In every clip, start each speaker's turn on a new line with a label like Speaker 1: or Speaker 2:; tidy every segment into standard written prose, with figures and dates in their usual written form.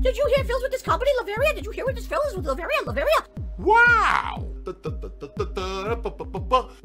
Speaker 1: Did you hear Phil's with this company, Laveria? Did you hear what this Phil is with Laveria? Laveria?
Speaker 2: Wow!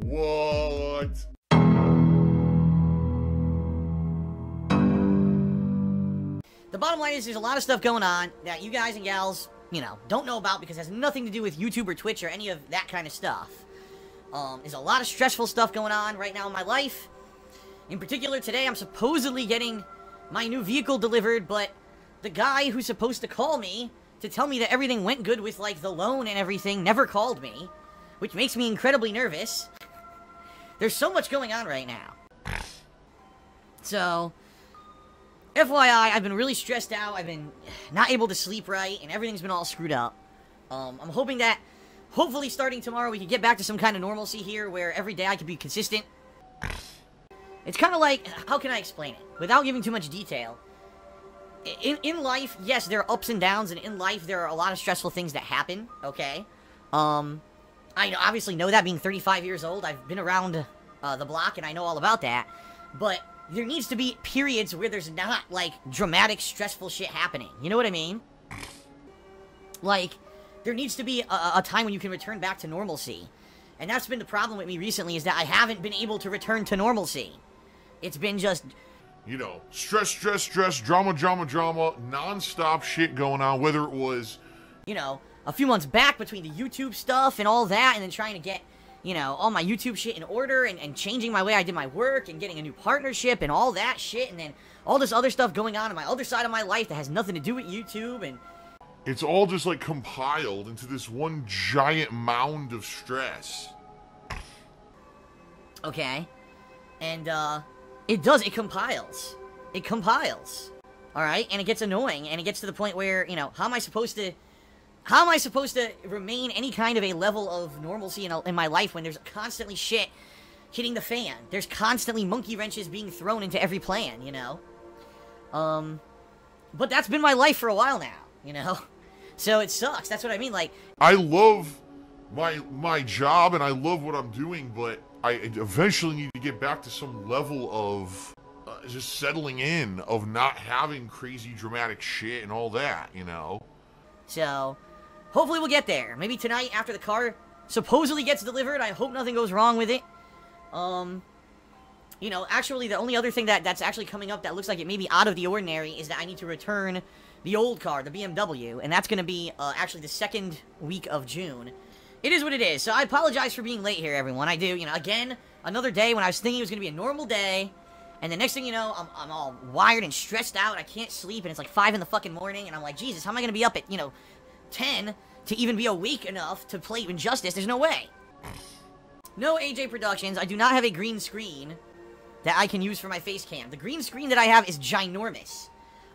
Speaker 2: What?
Speaker 1: The bottom line is there's a lot of stuff going on that you guys and gals, you know, don't know about because it has nothing to do with YouTube or Twitch or any of that kind of stuff. There's a lot of stressful stuff going on right now in my life. In particular, today I'm supposedly getting my new vehicle delivered, but the guy who's supposed to call me to tell me that everything went good with, like, the loan and everything never called me, which makes me incredibly nervous. There's so much going on right now. So, FYI, I've been really stressed out. I've been not able to sleep right, and everything's been all screwed up. I'm hoping that, hopefully starting tomorrow, we can get back to some kind of normalcy here, where every day I can be consistent. It's kind of like, how can I explain it? Without giving too much detail. In life, yes, there are ups and downs, and in life, there are a lot of stressful things that happen, okay? I obviously know that, being 35 years old. I've been around the block, and I know all about that. But there needs to be periods where there's not, like, dramatic, stressful shit happening. You know what I mean? Like, there needs to be a time when you can return back to normalcy. And that's been the problem with me recently, is that I haven't been able to return to normalcy. It's been just,
Speaker 2: you know, stress, drama, non-stop shit going on, whether it was,
Speaker 1: you know, a few months back between the YouTube stuff and all that, and then trying to get, you know, all my YouTube shit in order, and changing my way I did my work, and getting a new partnership, and all that shit, and then all this other stuff going on my other side of my life that has nothing to do with YouTube, and
Speaker 2: it's all just, like, compiled into this one giant mound of stress.
Speaker 1: Okay. And, it compiles. It compiles. Alright? And it gets annoying, and it gets to the point where, you know, how am I supposed to remain any kind of a level of normalcy in my life when there's constantly shit hitting the fan? There's constantly monkey wrenches being thrown into every plan, you know? But that's been my life for a while now, you know? So it sucks. That's what I mean, like,
Speaker 2: I love my job, and I love what I'm doing, but I eventually need to get back to some level of just settling in, of not having crazy dramatic shit and all that, you know?
Speaker 1: So, hopefully we'll get there. Maybe tonight, after the car supposedly gets delivered. I hope nothing goes wrong with it. You know, actually, the only other thing that's actually coming up that looks like it may be out of the ordinary is that I need to return the old car, the BMW, and that's going to be, actually the second week of June. It is what it is, so I apologize for being late here, everyone. I do, you know, again, another day when I was thinking it was going to be a normal day, and the next thing you know, I'm all wired and stressed out, I can't sleep, and it's like 5 in the fucking morning, and I'm like, Jesus, how am I going to be up at, you know, 10 to even be awake enough to play Injustice? There's no way. No, AJ Productions, I do not have a green screen that I can use for my face cam. The green screen that I have is ginormous.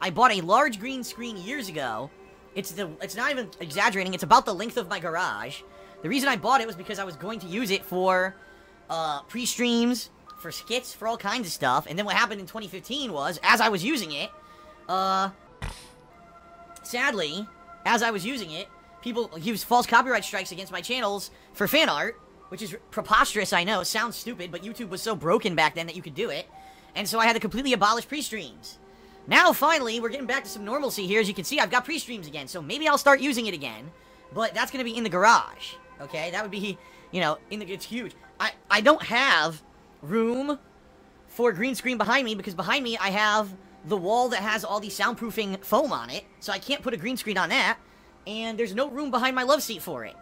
Speaker 1: I bought a large green screen years ago. It's not even exaggerating, it's about the length of my garage. The reason I bought it was because I was going to use it for pre-streams, for skits, for all kinds of stuff. And then what happened in 2015 was, as I was using it, sadly, as I was using it, people used false copyright strikes against my channels for fan art, which is preposterous, I know. Sounds stupid, but YouTube was so broken back then that you could do it. And so I had to completely abolish pre-streams. Now, finally, we're getting back to some normalcy here. As you can see, I've got pre-streams again, so maybe I'll start using it again. But that's going to be in the garage, okay? That would be, you know, it's huge. I don't have room for a green screen behind me, because behind me I have the wall that has all the soundproofing foam on it, so I can't put a green screen on that, and there's no room behind my love seat for it.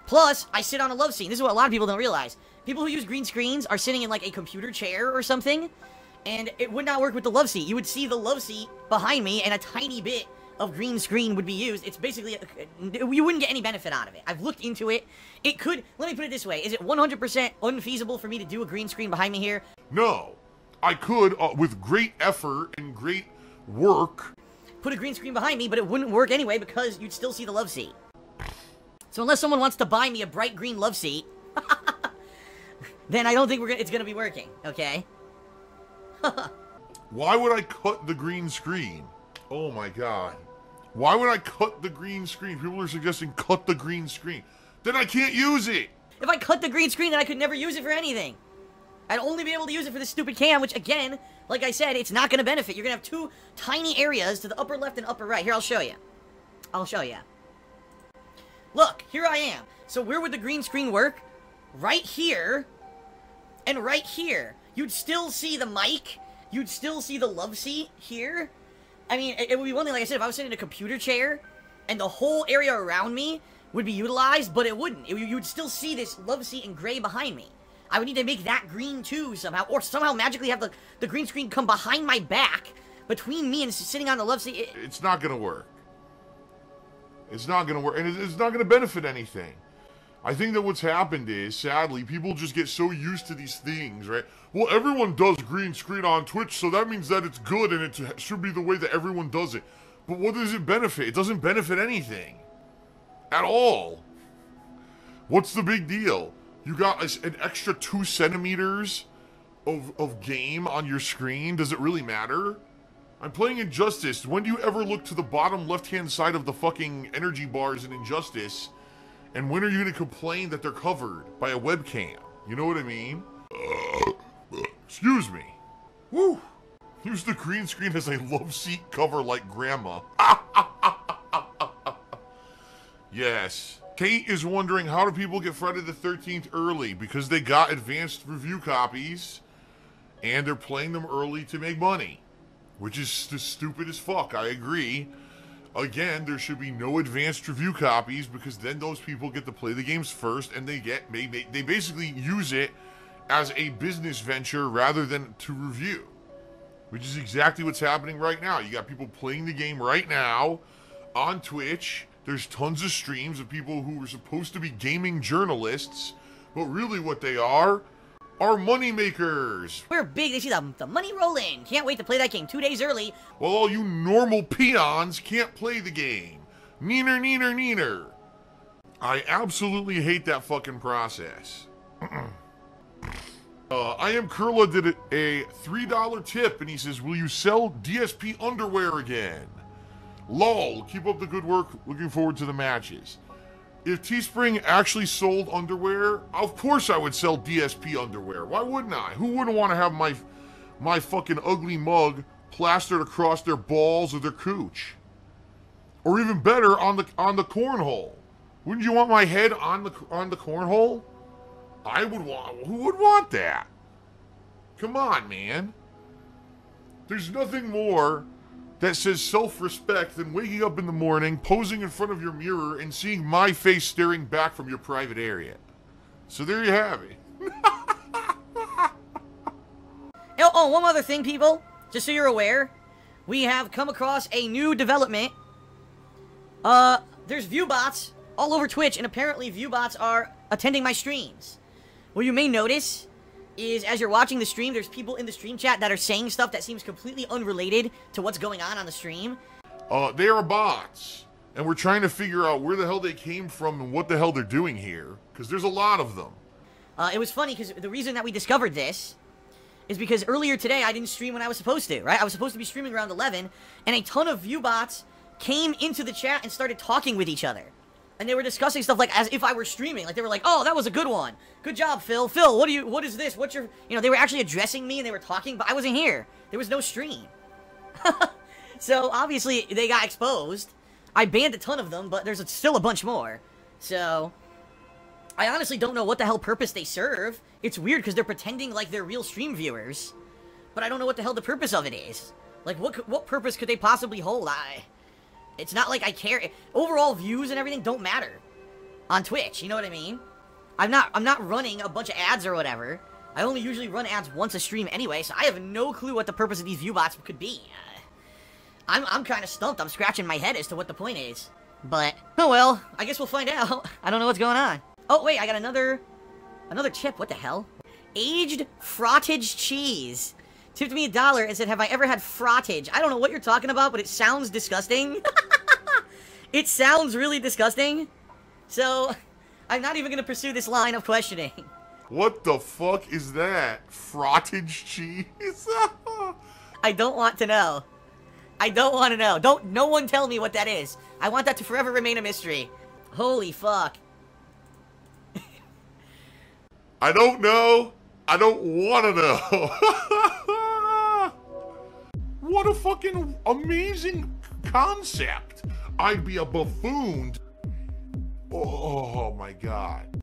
Speaker 1: Plus, I sit on a love seat. This is what a lot of people don't realize. People who use green screens are sitting in, like, a computer chair or something, and it would not work with the love seat. You would see the love seat behind me, and a tiny bit of green screen would be used. It's basically, you wouldn't get any benefit out of it. I've looked into it. It could, let me put it this way, is it 100% unfeasible for me to do a green screen behind me here?
Speaker 2: No. I could, with great effort and great work,
Speaker 1: put a green screen behind me, but it wouldn't work anyway because you'd still see the love seat. So unless someone wants to buy me a bright green love seat, then I don't think it's gonna be working, okay?
Speaker 2: Why would I cut the green screen? Oh my god. Why would I cut the green screen? People are suggesting cut the green screen. Then I can't use it!
Speaker 1: If I cut the green screen, then I could never use it for anything. I'd only be able to use it for this stupid cam, which, again, like I said, it's not going to benefit. You're going to have two tiny areas to the upper left and upper right. Here, I'll show you. I'll show you. Look, here I am. So where would the green screen work? Right here, and right here. You'd still see the mic. You'd still see the love seat here. I mean, it would be one thing, like I said, if I was sitting in a computer chair, and the whole area around me would be utilized, but it wouldn't. You would still see this love seat in gray behind me. I would need to make that green too somehow, or somehow magically have the green screen come behind my back, between me and sitting on the love seat.
Speaker 2: It's not gonna work. It's not gonna work, and it's not gonna benefit anything. I think that what's happened is, sadly, people just get so used to these things, right? Well, everyone does green screen on Twitch, so that means that it's good and it should be the way that everyone does it. But what does it benefit? It doesn't benefit anything. At all. What's the big deal? You got an extra 2 centimeters of game on your screen. Does it really matter? I'm playing Injustice. When do you ever look to the bottom left-hand side of the fucking energy bars in Injustice? And when are you going to complain that they're covered by a webcam? You know what I mean? Excuse me. Woo! Use the green screen as a love seat cover like grandma. Yes. Kate is wondering, how do people get Friday the 13th early? Because they got advanced review copies, and they're playing them early to make money. Which is stupid as fuck, I agree. Again, there should be no advanced review copies, because then those people get to play the games first, and they basically use it as a business venture rather than to review. Which is exactly what's happening right now. You got people playing the game right now on Twitch. There's tons of streams of people who are supposed to be gaming journalists, but really what they are money makers.
Speaker 1: We're big. They see the money rolling. Can't wait to play that game 2 days early.
Speaker 2: Well, all you normal peons can't play the game. Neener, neener, neener. I absolutely hate that fucking process. I am Kurla did a $3 tip, and he says, will you sell DSP underwear again? Lol, keep up the good work. Looking forward to the matches. If Teespring actually sold underwear, of course I would sell DSP underwear. Why wouldn't I? Who wouldn't want to have my fucking ugly mug plastered across their balls or their cooch? Or even better, on the cornhole. Wouldn't you want my head on the cornhole? I would want. Who would want that? Come on, man. There's nothing more that says self-respect than waking up in the morning, posing in front of your mirror, and seeing my face staring back from your private area. So there you have it.
Speaker 1: Oh, one other thing, people. Just so you're aware, we have come across a new development. There's viewbots all over Twitch, and apparently viewbots are attending my streams. What you may notice is, as you're watching the stream, there's people in the stream chat that are saying stuff that seems completely unrelated to what's going on the stream.
Speaker 2: They are bots, and we're trying to figure out where the hell they came from and what the hell they're doing here, because there's a lot of them.
Speaker 1: It was funny, because the reason that we discovered this is because earlier today I didn't stream when I was supposed to, right? I was supposed to be streaming around 11, and a ton of viewbots came into the chat and started talking with each other. And they were discussing stuff like as if I were streaming. Like, they were like, oh, that was a good one. Good job, Phil. Phil, what is this? What's your... You know, they were actually addressing me and they were talking, but I wasn't here. There was no stream. So, obviously, they got exposed. I banned a ton of them, but there's still a bunch more. So, I honestly don't know what the hell purpose they serve. It's weird because they're pretending like they're real stream viewers. But I don't know what the hell the purpose of it is. Like, what purpose could they possibly hold? It's not like I care. Overall views and everything don't matter on Twitch. You know what I mean? I'm not running a bunch of ads or whatever. I only usually run ads once a stream anyway, so I have no clue what the purpose of these viewbots could be. I'm kind of stumped. I'm scratching my head as to what the point is. But, oh well, I guess we'll find out. I don't know what's going on. Oh, wait, I got another tip. What the hell? Aged frottage cheese. Tipped me $1 and said, have I ever had frottage? I don't know what you're talking about, but it sounds disgusting. It sounds really disgusting. So, I'm not even going to pursue this line of questioning.
Speaker 2: What the fuck is that? Frottage cheese?
Speaker 1: I don't want to know. I don't want to know. No one tell me what that is. I want that to forever remain a mystery. Holy fuck.
Speaker 2: I don't know. I don't want to know. What a fucking amazing concept. I'd be a buffoon. Oh my god.